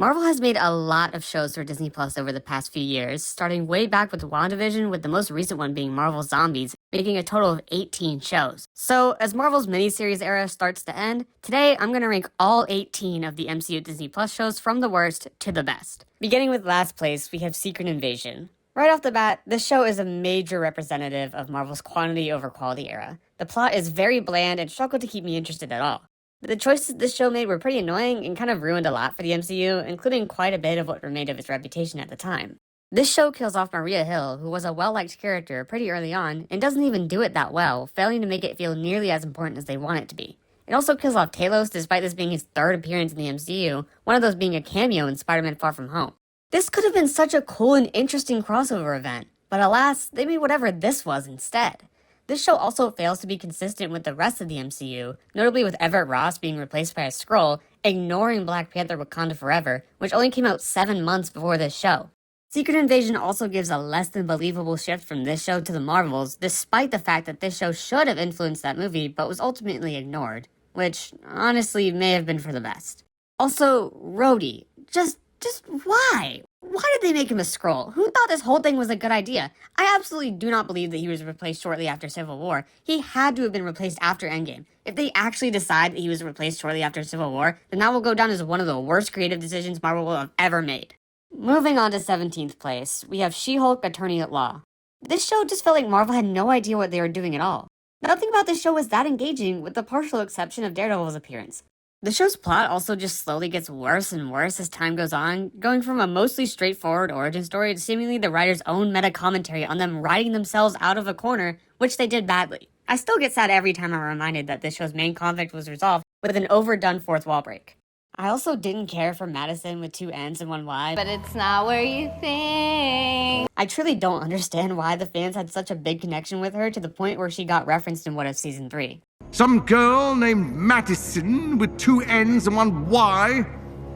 Marvel has made a lot of shows for Disney Plus over the past few years, starting way back with WandaVision, with the most recent one being Marvel Zombies, making a total of 18 shows. So, as Marvel's miniseries era starts to end, today I'm going to rank all 18 of the MCU Disney Plus shows from the worst to the best. Beginning with last place, we have Secret Invasion. Right off the bat, this show is a major representative of Marvel's quantity over quality era. The plot is very bland and struggled to keep me interested at all. The choices this show made were pretty annoying and kind of ruined a lot for the MCU, including quite a bit of what remained of its reputation at the time. This show kills off Maria Hill, who was a well-liked character pretty early on, and doesn't even do it that well, failing to make it feel nearly as important as they want it to be. It also kills off Talos despite this being his third appearance in the MCU, one of those being a cameo in Spider-Man Far From Home. This could have been such a cool and interesting crossover event, but alas, they made whatever this was instead. This show also fails to be consistent with the rest of the MCU, notably with Everett Ross being replaced by a Skrull, ignoring Black Panther Wakanda Forever, which only came out 7 months before this show. Secret Invasion also gives a less than believable shift from this show to the Marvels, despite the fact that this show should have influenced that movie, but was ultimately ignored, which honestly may have been for the best. Also, Rhodey. Just why? Why did they make him a Skrull? Who thought this whole thing was a good idea? I absolutely do not believe that he was replaced shortly after Civil War. He had to have been replaced after Endgame. If they actually decide that he was replaced shortly after Civil War, then that will go down as one of the worst creative decisions Marvel will have ever made. Moving on to 17th place, we have She-Hulk Attorney at Law. This show just felt like Marvel had no idea what they were doing at all. Nothing about this show was that engaging, with the partial exception of Daredevil's appearance. The show's plot also just slowly gets worse and worse as time goes on, going from a mostly straightforward origin story to seemingly the writer's own meta-commentary on them writing themselves out of a corner, which they did badly. I still get sad every time I'm reminded that this show's main conflict was resolved with an overdone fourth wall break. I also didn't care for Madison with 2 N's and 1 Y, But it's not where you think. I truly don't understand why the fans had such a big connection with her to the point where she got referenced in What If Season 3. Some girl named Madison with 2 N's and 1 Y?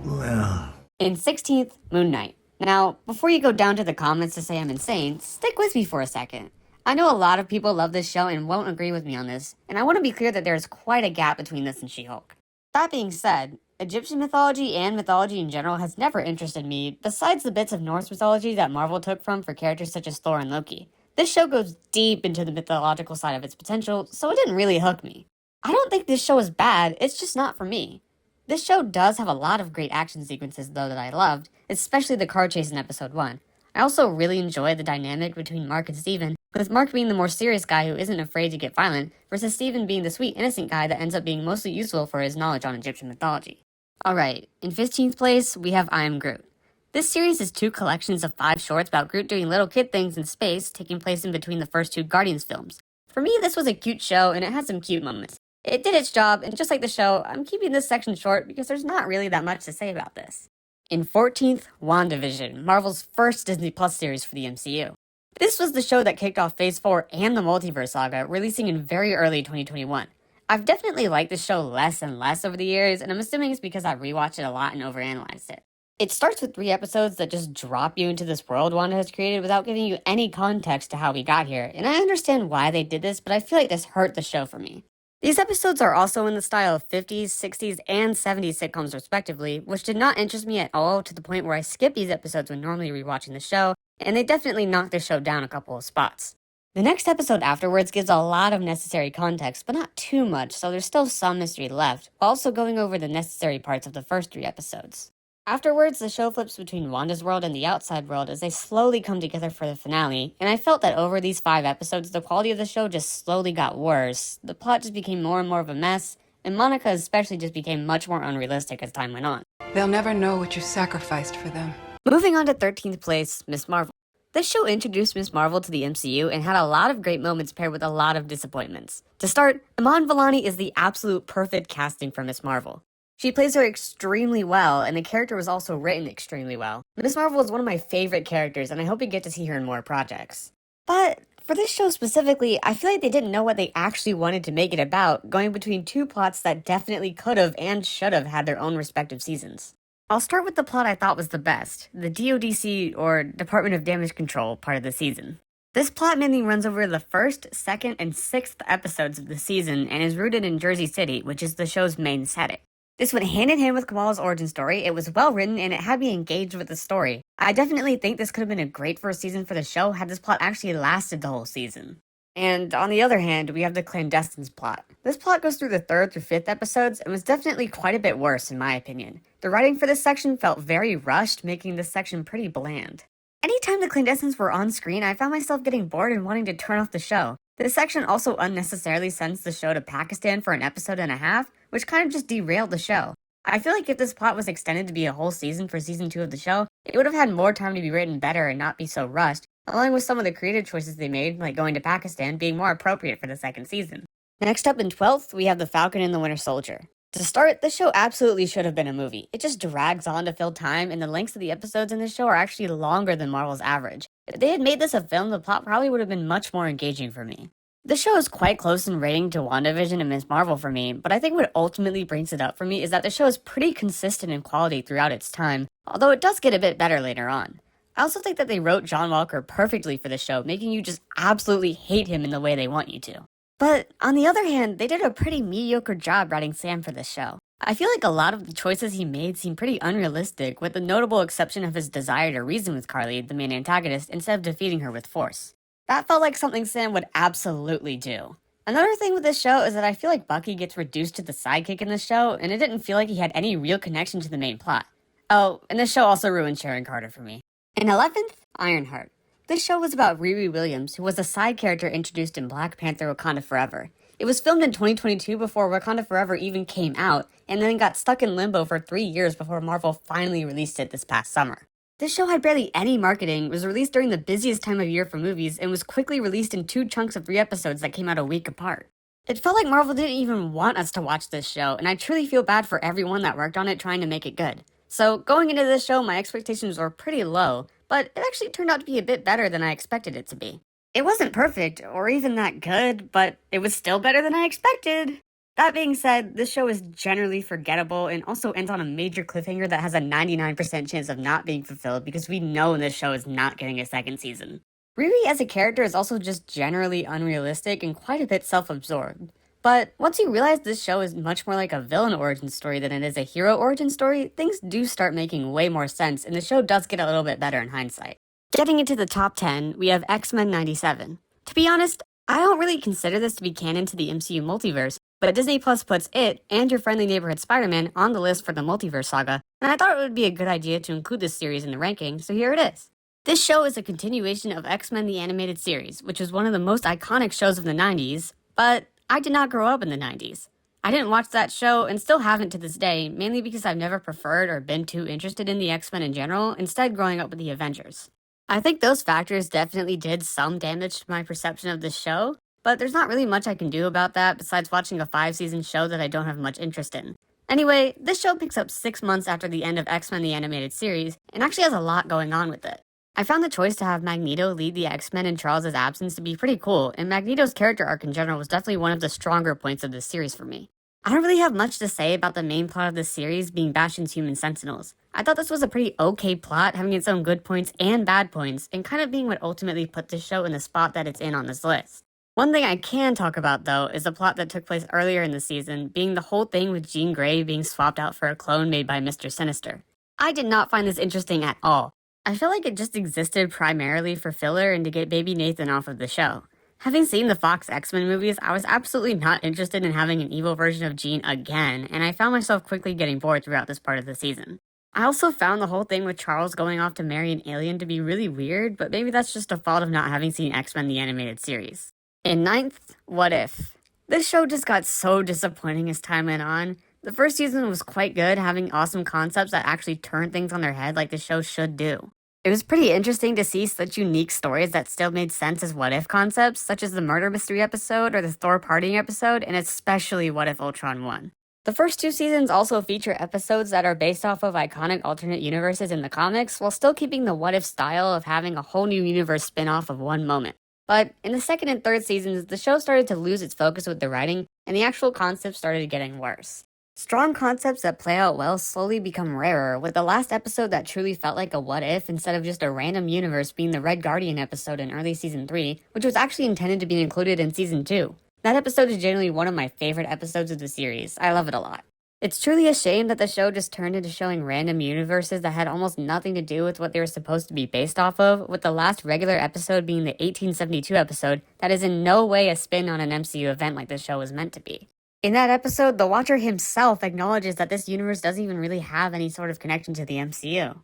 Well... In 16th, Moon Knight. Now, before you go down to the comments to say I'm insane, stick with me for a second. I know a lot of people love this show and won't agree with me on this, and I want to be clear that there is quite a gap between this and She-Hulk. That being said, Egyptian mythology and mythology in general has never interested me, besides the bits of Norse mythology that Marvel took from for characters such as Thor and Loki. This show goes deep into the mythological side of its potential, so it didn't really hook me. I don't think this show is bad, it's just not for me. This show does have a lot of great action sequences though that I loved, especially the car chase in episode 1. I also really enjoy the dynamic between Mark and Steven, with Mark being the more serious guy who isn't afraid to get violent, versus Steven being the sweet innocent guy that ends up being mostly useful for his knowledge on Egyptian mythology. Alright, in 15th place, we have Am Groot. This series is 2 collections of 5 shorts about Groot doing little kid things in space, taking place in between the first 2 Guardians films. For me, this was a cute show, and it had some cute moments. It did its job, and just like the show, I'm keeping this section short because there's not really that much to say about this. In 14th, WandaVision, Marvel's first Disney Plus series for the MCU. This was the show that kicked off Phase 4 and the Multiverse Saga, releasing in very early 2021. I've definitely liked this show less and less over the years, and I'm assuming it's because I've rewatched it a lot and overanalyzed it. It starts with 3 episodes that just drop you into this world Wanda has created without giving you any context to how we got here, and I understand why they did this, but I feel like this hurt the show for me. These episodes are also in the style of 50s, 60s, and 70s sitcoms respectively, which did not interest me at all to the point where I skip these episodes when normally rewatching the show, and they definitely knocked the show down a couple of spots. The next episode afterwards gives a lot of necessary context, but not too much, so there's still some mystery left, while also going over the necessary parts of the first 3 episodes. Afterwards, the show flips between Wanda's world and the outside world as they slowly come together for the finale, and I felt that over these 5 episodes, the quality of the show just slowly got worse. The plot just became more and more of a mess, and Monica especially just became much more unrealistic as time went on. They'll never know what you sacrificed for them. Moving on to 13th place, Miss Marvel. This show introduced Miss Marvel to the MCU and had a lot of great moments paired with a lot of disappointments. To start, Iman Vellani is the absolute perfect casting for Miss Marvel. She plays her extremely well, and the character was also written extremely well. Miss Marvel is one of my favorite characters, and I hope we get to see her in more projects. But for this show specifically, I feel like they didn't know what they actually wanted to make it about, going between 2 plots that definitely could have and should have had their own respective seasons. I'll start with the plot I thought was the best, the DODC, or Department of Damage Control, part of the season. This plot mainly runs over the 1st, 2nd, and 6th episodes of the season and is rooted in Jersey City, which is the show's main setting. This went hand in hand with Kamala's origin story. It was well written and it had me engaged with the story. I definitely think this could have been a great first season for the show had this plot actually lasted the whole season. And on the other hand, we have the clandestines plot. This plot goes through the 3rd through 5th episodes and was definitely quite a bit worse in my opinion. The writing for this section felt very rushed, making this section pretty bland. Anytime the clandestines were on screen, I found myself getting bored and wanting to turn off the show. This section also unnecessarily sends the show to Pakistan for an episode and a half, which kind of just derailed the show. I feel like if this plot was extended to be a whole season for season 2 of the show, it would have had more time to be written better and not be so rushed, along with some of the creative choices they made, like going to Pakistan, being more appropriate for the second season. Next up in 12th, we have The Falcon and the Winter Soldier. To start, this show absolutely should have been a movie. It just drags on to fill time, and the lengths of the episodes in this show are actually longer than Marvel's average. If they had made this a film, the plot probably would have been much more engaging for me. This show is quite close in rating to WandaVision and Ms. Marvel for me, but I think what ultimately brings it up for me is that the show is pretty consistent in quality throughout its time, although it does get a bit better later on. I also think that they wrote John Walker perfectly for the show, making you just absolutely hate him in the way they want you to. But on the other hand, they did a pretty mediocre job writing Sam for this show. I feel like a lot of the choices he made seem pretty unrealistic, with the notable exception of his desire to reason with Carly, the main antagonist, instead of defeating her with force. That felt like something Sam would absolutely do. Another thing with this show is that I feel like Bucky gets reduced to the sidekick in this show, and it didn't feel like he had any real connection to the main plot. Oh, and this show also ruined Sharon Carter for me. In 11th, Ironheart. This show was about Riri Williams, who was a side character introduced in Black Panther Wakanda Forever. It was filmed in 2022 before Wakanda Forever even came out, and then got stuck in limbo for 3 years before Marvel finally released it this past summer. This show had barely any marketing, was released during the busiest time of year for movies, and was quickly released in 2 chunks of 3 episodes that came out a week apart. It felt like Marvel didn't even want us to watch this show, and I truly feel bad for everyone that worked on it trying to make it good. So going into this show, my expectations were pretty low, but it actually turned out to be a bit better than I expected it to be. It wasn't perfect, or even that good, but it was still better than I expected. That being said, this show is generally forgettable and also ends on a major cliffhanger that has a 99% chance of not being fulfilled because we know this show is not getting a second season. Riri as a character is also just generally unrealistic and quite a bit self-absorbed. But once you realize this show is much more like a villain origin story than it is a hero origin story, things do start making way more sense, and the show does get a little bit better in hindsight. Getting into the top 10, we have X-Men 97. To be honest, I don't really consider this to be canon to the MCU multiverse, but Disney Plus puts it and Your Friendly Neighborhood Spider-Man on the list for the multiverse saga, and I thought it would be a good idea to include this series in the ranking, so here it is. This show is a continuation of X-Men the Animated Series, which was one of the most iconic shows of the 90s, but I did not grow up in the 90s. I didn't watch that show and still haven't to this day, mainly because I've never preferred or been too interested in the X-Men in general, instead growing up with the Avengers. I think those factors definitely did some damage to my perception of this show, but there's not really much I can do about that besides watching a 5-season show that I don't have much interest in. Anyway, this show picks up 6 months after the end of X-Men the Animated Series, and actually has a lot going on with it. I found the choice to have Magneto lead the X-Men in Charles' absence to be pretty cool, and Magneto's character arc in general was definitely one of the stronger points of this series for me. I don't really have much to say about the main plot of this series being Bastion's human sentinels. I thought this was a pretty okay plot, having its own good points and bad points, and kind of being what ultimately put this show in the spot that it's in on this list. One thing I can talk about, though, is the plot that took place earlier in the season, being the whole thing with Jean Grey being swapped out for a clone made by Mr. Sinister. I did not find this interesting at all. I feel like it just existed primarily for filler and to get baby Nathan off of the show. Having seen the Fox X-Men movies, I was absolutely not interested in having an evil version of Jean again, and I found myself quickly getting bored throughout this part of the season. I also found the whole thing with Charles going off to marry an alien to be really weird, but maybe that's just a fault of not having seen X-Men the Animated Series. In 9th, What If? This show just got so disappointing as time went on. The first season was quite good, having awesome concepts that actually turn things on their head like the show should do. It was pretty interesting to see such unique stories that still made sense as what if concepts, such as the murder mystery episode or the Thor partying episode, and especially What If Ultron won. The first 2 seasons also feature episodes that are based off of iconic alternate universes in the comics, while still keeping the what if style of having a whole new universe spin-off of one moment. But in the 2nd and 3rd seasons, the show started to lose its focus with the writing, and the actual concepts started getting worse. Strong concepts that play out well slowly become rarer, with the last episode that truly felt like a what if instead of just a random universe being the Red Guardian episode in early season 3, which was actually intended to be included in season 2. That episode is generally one of my favorite episodes of the series. I love it a lot. It's truly a shame that the show just turned into showing random universes that had almost nothing to do with what they were supposed to be based off of, with the last regular episode being the 1872 episode that is in no way a spin on an MCU event like the show was meant to be. In that episode, the Watcher himself acknowledges that this universe doesn't even really have any sort of connection to the MCU.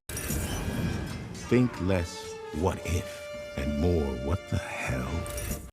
Think less what if and more what the hell.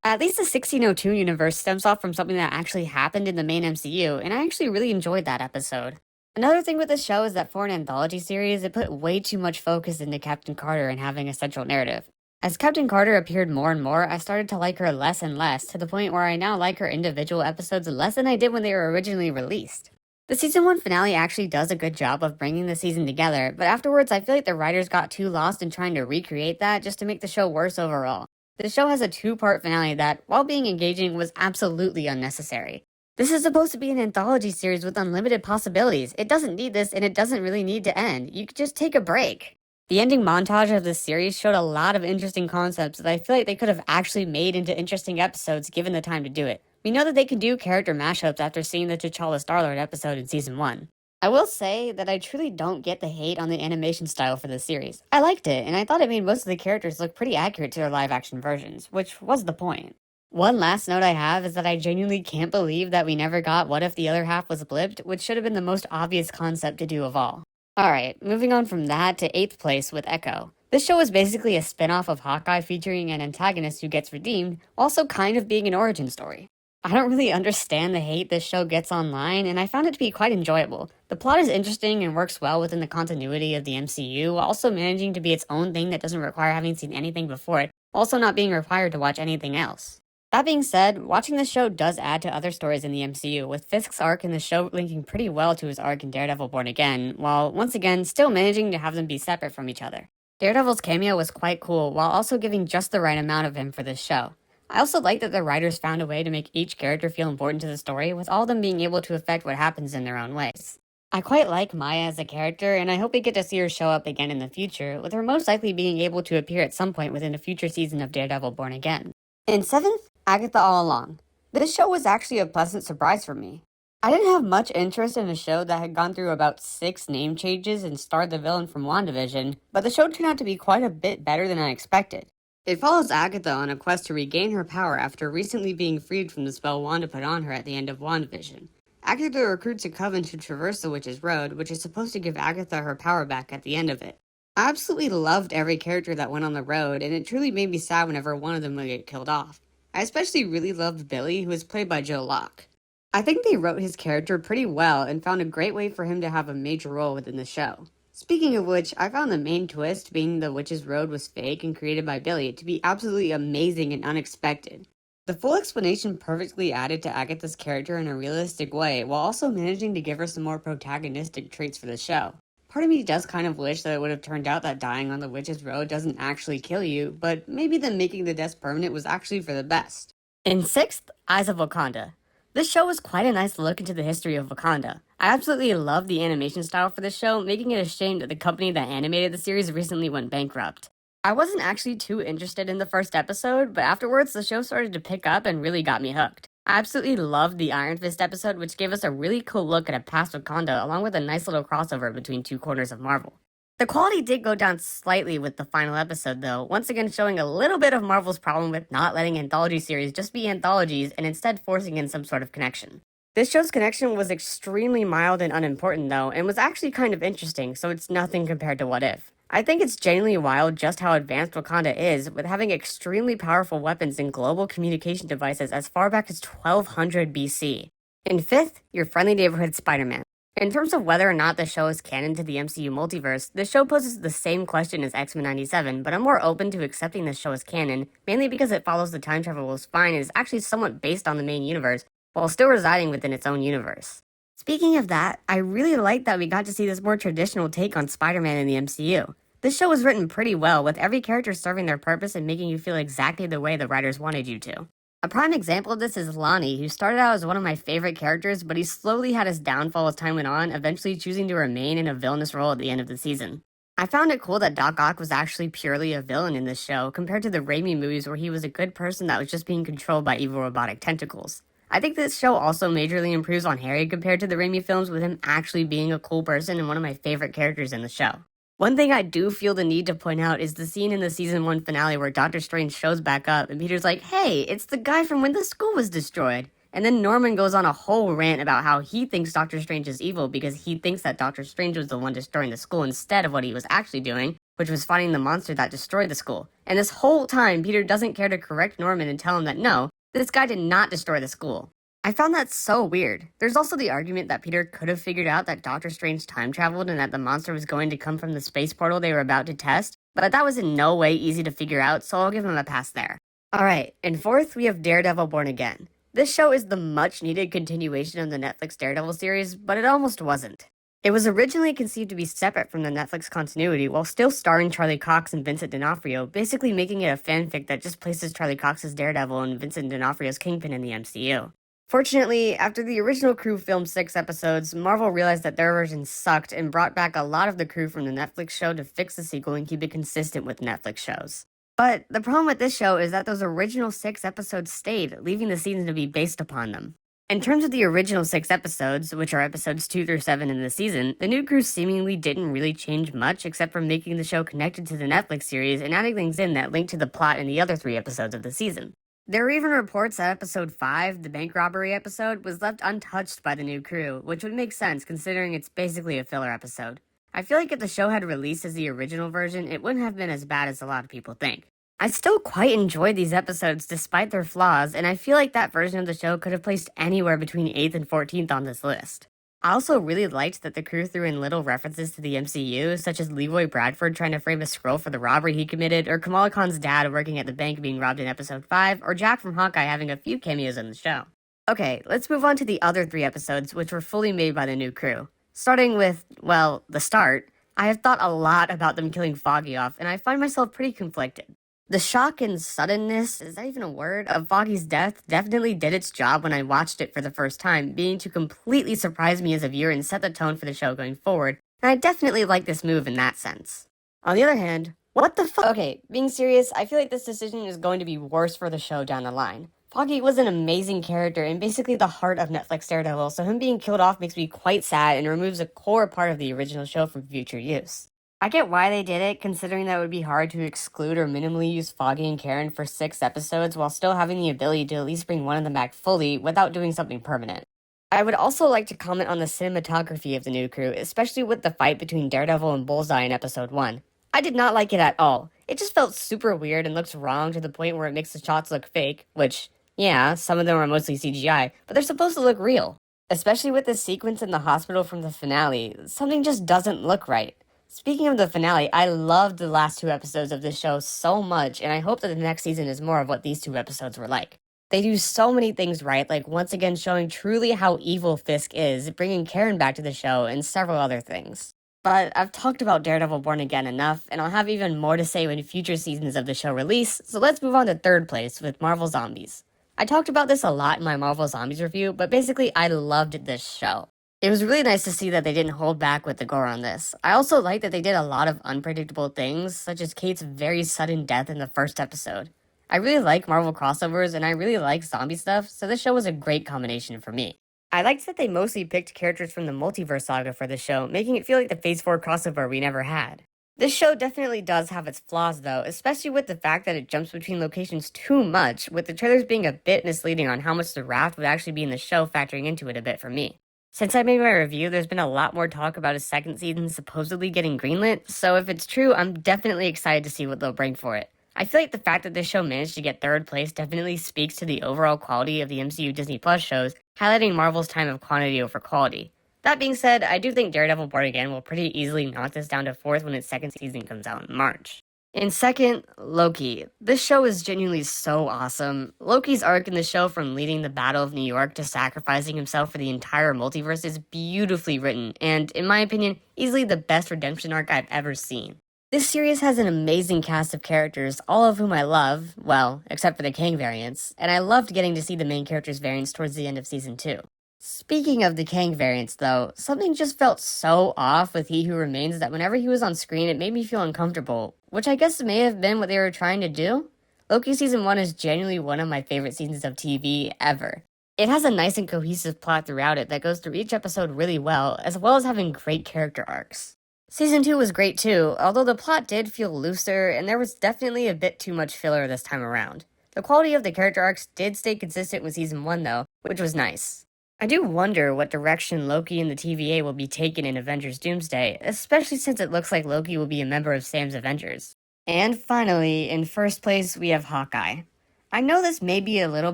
At least the 1602 universe stems off from something that actually happened in the main MCU, and I actually really enjoyed that episode. Another thing with this show is that for an anthology series, it put way too much focus into Captain Carter and having a central narrative. As Captain Carter appeared more and more, I started to like her less and less, to the point where I now like her individual episodes less than I did when they were originally released. The season 1 finale actually does a good job of bringing the season together, but afterwards I feel like the writers got too lost in trying to recreate that just to make the show worse overall. The show has a 2-part finale that, while being engaging, was absolutely unnecessary. This is supposed to be an anthology series with unlimited possibilities. It doesn't need this, and it doesn't really need to end. You could just take a break. The ending montage of this series showed a lot of interesting concepts that I feel like they could have actually made into interesting episodes given the time to do it. We know that they can do character mashups after seeing the T'Challa Star-Lord episode in Season 1. I will say that I truly don't get the hate on the animation style for the series. I liked it, and I thought it made most of the characters look pretty accurate to their live-action versions, which was the point. One last note I have is that I genuinely can't believe that we never got What If the Other Half Was Blipped, which should have been the most obvious concept to do of all. Alright, moving on from that to 8th place with Echo. This show is basically a spin-off of Hawkeye featuring an antagonist who gets redeemed, while also kind of being an origin story. I don't really understand the hate this show gets online, and I found it to be quite enjoyable. The plot is interesting and works well within the continuity of the MCU, while also managing to be its own thing that doesn't require having seen anything before it, also not being required to watch anything else. That being said, watching this show does add to other stories in the MCU, with Fisk's arc in the show linking pretty well to his arc in Daredevil Born Again, while once again still managing to have them be separate from each other. Daredevil's cameo was quite cool, while also giving just the right amount of him for this show. I also like that the writers found a way to make each character feel important to the story, with all of them being able to affect what happens in their own ways. I quite like Maya as a character, and I hope we get to see her show up again in the future, with her most likely being able to appear at some point within a future season of Daredevil Born Again. In 7th, Agatha All Along. This show was actually a pleasant surprise for me. I didn't have much interest in a show that had gone through about 6 name changes and starred the villain from WandaVision, but the show turned out to be quite a bit better than I expected. It follows Agatha on a quest to regain her power after recently being freed from the spell Wanda put on her at the end of WandaVision. Agatha recruits a coven to traverse the Witch's Road, which is supposed to give Agatha her power back at the end of it. I absolutely loved every character that went on the road, and it truly made me sad whenever one of them would get killed off. I especially really loved Billy, who was played by Joe Locke. I think they wrote his character pretty well and found a great way for him to have a major role within the show. Speaking of which, I found the main twist, being the Witch's Road was fake and created by Billy, to be absolutely amazing and unexpected. The full explanation perfectly added to Agatha's character in a realistic way, while also managing to give her some more protagonistic traits for the show. Part of me does kind of wish that it would have turned out that dying on the Witch's Road doesn't actually kill you, but maybe them making the deaths permanent was actually for the best. In 6th, Eyes of Wakanda. This show was quite a nice look into the history of Wakanda. I absolutely love the animation style for this show, making it a shame that the company that animated the series recently went bankrupt. I wasn't actually too interested in the first episode, but afterwards the show started to pick up and really got me hooked. I absolutely loved the Iron Fist episode, which gave us a really cool look at a past Wakanda, along with a nice little crossover between two corners of Marvel. The quality did go down slightly with the final episode though, once again showing a little bit of Marvel's problem with not letting anthology series just be anthologies and instead forcing in some sort of connection. This show's connection was extremely mild and unimportant though, and was actually kind of interesting, so it's nothing compared to What If. I think it's genuinely wild just how advanced Wakanda is, with having extremely powerful weapons and global communication devices as far back as 1200 BC. In 5th, your friendly neighborhood Spider-Man. In terms of whether or not the show is canon to the MCU multiverse, the show poses the same question as X-Men 97, but I'm more open to accepting this show as canon, mainly because it follows the time travel's fine and is actually somewhat based on the main universe, while still residing within its own universe. Speaking of that, I really like that we got to see this more traditional take on Spider-Man in the MCU. This show was written pretty well, with every character serving their purpose and making you feel exactly the way the writers wanted you to. A prime example of this is Lonnie, who started out as one of my favorite characters, but he slowly had his downfall as time went on, eventually choosing to remain in a villainous role at the end of the season. I found it cool that Doc Ock was actually purely a villain in this show, compared to the Raimi movies where he was a good person that was just being controlled by evil robotic tentacles. I think this show also majorly improves on Harry compared to the Raimi films, with him actually being a cool person and one of my favorite characters in the show. One thing I do feel the need to point out is the scene in the season 1 finale where Doctor Strange shows back up and Peter's like, hey, it's the guy from when the school was destroyed. And then Norman goes on a whole rant about how he thinks Doctor Strange is evil because he thinks that Doctor Strange was the one destroying the school instead of what he was actually doing, which was fighting the monster that destroyed the school. And this whole time, Peter doesn't care to correct Norman and tell him that no, this guy did not destroy the school. I found that so weird. There's also the argument that Peter could have figured out that Doctor Strange time traveled and that the monster was going to come from the space portal they were about to test, but that was in no way easy to figure out, so I'll give him a pass there. Alright, and fourth, we have Daredevil Born Again. This show is the much-needed continuation of the Netflix Daredevil series, but it almost wasn't. It was originally conceived to be separate from the Netflix continuity while still starring Charlie Cox and Vincent D'Onofrio, basically making it a fanfic that just places Charlie Cox as Daredevil and Vincent D'Onofrio's Kingpin in the MCU. Fortunately, after the original crew filmed 6 episodes, Marvel realized that their version sucked and brought back a lot of the crew from the Netflix show to fix the sequel and keep it consistent with Netflix shows. But the problem with this show is that those original 6 episodes stayed, leaving the season to be based upon them. In terms of the original 6 episodes, which are episodes 2 through 7 in the season, the new crew seemingly didn't really change much except for making the show connected to the Netflix series and adding things in that link to the plot in the other 3 episodes of the season. There are even reports that episode 5, the bank robbery episode, was left untouched by the new crew, which would make sense considering it's basically a filler episode. I feel like if the show had released as the original version, it wouldn't have been as bad as a lot of people think. I still quite enjoyed these episodes despite their flaws, and I feel like that version of the show could have placed anywhere between 8th and 14th on this list. I also really liked that the crew threw in little references to the MCU, such as Leroy Bradford trying to frame a scroll for the robbery he committed, or Kamala Khan's dad working at the bank being robbed in episode 5, or Jack from Hawkeye having a few cameos in the show. Okay, let's move on to the other 3 episodes, which were fully made by the new crew. Starting with, well, the start, I have thought a lot about them killing Foggy off, and I find myself pretty conflicted. The shock and suddenness, is that even a word, of Foggy's death definitely did its job when I watched it for the first time, being to completely surprise me as a viewer and set the tone for the show going forward, and I definitely like this move in that sense. On the other hand, what the fuck? Okay, being serious, I feel like this decision is going to be worse for the show down the line. Foggy was an amazing character and basically the heart of Netflix Daredevil, so him being killed off makes me quite sad and removes a core part of the original show from future use. I get why they did it, considering that it would be hard to exclude or minimally use Foggy and Karen for 6 episodes while still having the ability to at least bring one of them back fully without doing something permanent. I would also like to comment on the cinematography of the new crew, especially with the fight between Daredevil and Bullseye in episode 1. I did not like it at all. It just felt super weird and looks wrong to the point where it makes the shots look fake, which, yeah, some of them are mostly CGI, but they're supposed to look real. Especially with the sequence in the hospital from the finale, something just doesn't look right. Speaking of the finale, I loved the last 2 episodes of this show so much, and I hope that the next season is more of what these 2 episodes were like. They do so many things right, like once again showing truly how evil Fisk is, bringing Karen back to the show, and several other things. But I've talked about Daredevil Born Again enough, and I'll have even more to say when future seasons of the show release, so let's move on to 3rd place with Marvel Zombies. I talked about this a lot in my Marvel Zombies review, but basically I loved this show. It was really nice to see that they didn't hold back with the gore on this. I also like that they did a lot of unpredictable things, such as Kate's very sudden death in the first episode. I really like Marvel crossovers, and I really like zombie stuff, so this show was a great combination for me. I liked that they mostly picked characters from the multiverse saga for the show, making it feel like the Phase 4 crossover we never had. This show definitely does have its flaws though, especially with the fact that it jumps between locations too much, with the trailers being a bit misleading on how much the raft would actually be in the show factoring into it a bit for me. Since I made my review, there's been a lot more talk about a 2nd season supposedly getting greenlit, so if it's true, I'm definitely excited to see what they'll bring for it. I feel like the fact that this show managed to get 3rd place definitely speaks to the overall quality of the MCU Disney Plus shows, highlighting Marvel's time of quantity over quality. That being said, I do think Daredevil Born Again will pretty easily knock this down to 4th when its 2nd season comes out in March. In 2nd, Loki. This show is genuinely so awesome. Loki's arc in the show from leading the Battle of New York to sacrificing himself for the entire multiverse is beautifully written, and in my opinion, easily the best redemption arc I've ever seen. This series has an amazing cast of characters, all of whom I love, well, except for the Kang variants, and I loved getting to see the main characters' variants towards the end of season 2. Speaking of the Kang variants though, something just felt so off with He Who Remains that whenever he was on screen it made me feel uncomfortable, which I guess may have been what they were trying to do. Loki season 1 is genuinely one of my favorite seasons of TV ever. It has a nice and cohesive plot throughout it that goes through each episode really well as having great character arcs. Season 2 was great too, although the plot did feel looser and there was definitely a bit too much filler this time around. The quality of the character arcs did stay consistent with Season 1 though, which was nice. I do wonder what direction Loki and the TVA will be taken in Avengers Doomsday, especially since it looks like Loki will be a member of Sam's Avengers. And finally, in first place, we have Hawkeye. I know this may be a little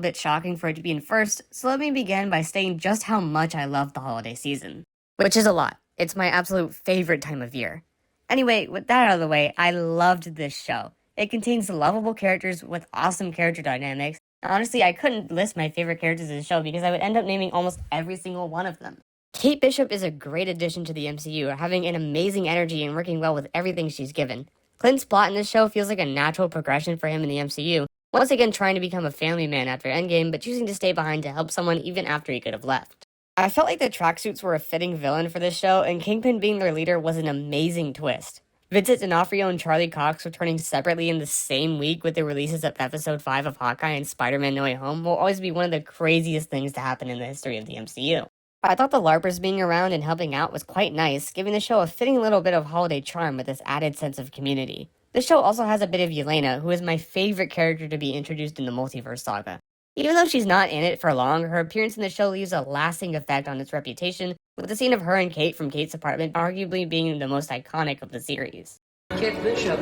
bit shocking for it to be in first, so let me begin by stating just how much I love the holiday season. Which is a lot. It's my absolute favorite time of year. Anyway, with that out of the way, I loved this show. It contains lovable characters with awesome character dynamics. Honestly, I couldn't list my favorite characters in the show because I would end up naming almost every single one of them. Kate Bishop is a great addition to the MCU, having an amazing energy and working well with everything she's given. Clint's plot in this show feels like a natural progression for him in the MCU, once again trying to become a family man after Endgame, but choosing to stay behind to help someone even after he could have left. I felt like the tracksuits were a fitting villain for this show, and Kingpin being their leader was an amazing twist. Vincent D'Onofrio and Charlie Cox returning separately in the same week with the releases of Episode 5 of Hawkeye and Spider-Man No Way Home will always be one of the craziest things to happen in the history of the MCU. I thought the LARPers being around and helping out was quite nice, giving the show a fitting little bit of holiday charm with this added sense of community. The show also has a bit of Yelena, who is my favorite character to be introduced in the multiverse saga. Even though she's not in it for long, her appearance in the show leaves a lasting effect on its reputation, with the scene of her and Kate from Kate's apartment arguably being the most iconic of the series. Kate Bishop.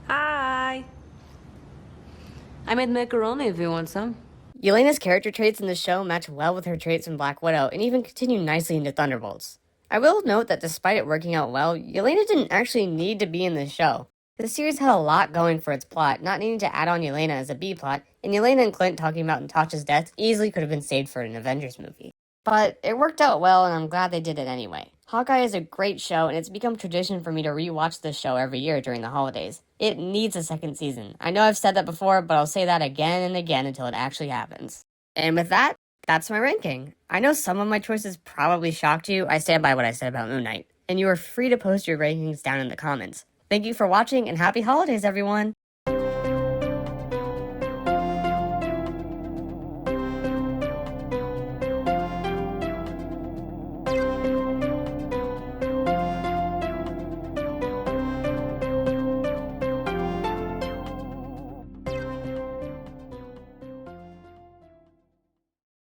Hi. I made macaroni if you want some. Yelena's character traits in the show match well with her traits in Black Widow and even continue nicely into Thunderbolts. I will note that despite it working out well, Yelena didn't actually need to be in the show. The series had a lot going for its plot, not needing to add on Yelena as a B-plot, and Yelena and Clint talking about Natasha's death easily could have been saved for an Avengers movie. But it worked out well, and I'm glad they did it anyway. Hawkeye is a great show, and it's become tradition for me to rewatch this show every year during the holidays. It needs a second season. I know I've said that before, but I'll say that again and again until it actually happens. And with that, that's my ranking. I know some of my choices probably shocked you. I stand by what I said about Moon Knight. And you are free to post your rankings down in the comments. Thank you for watching, and happy holidays, everyone!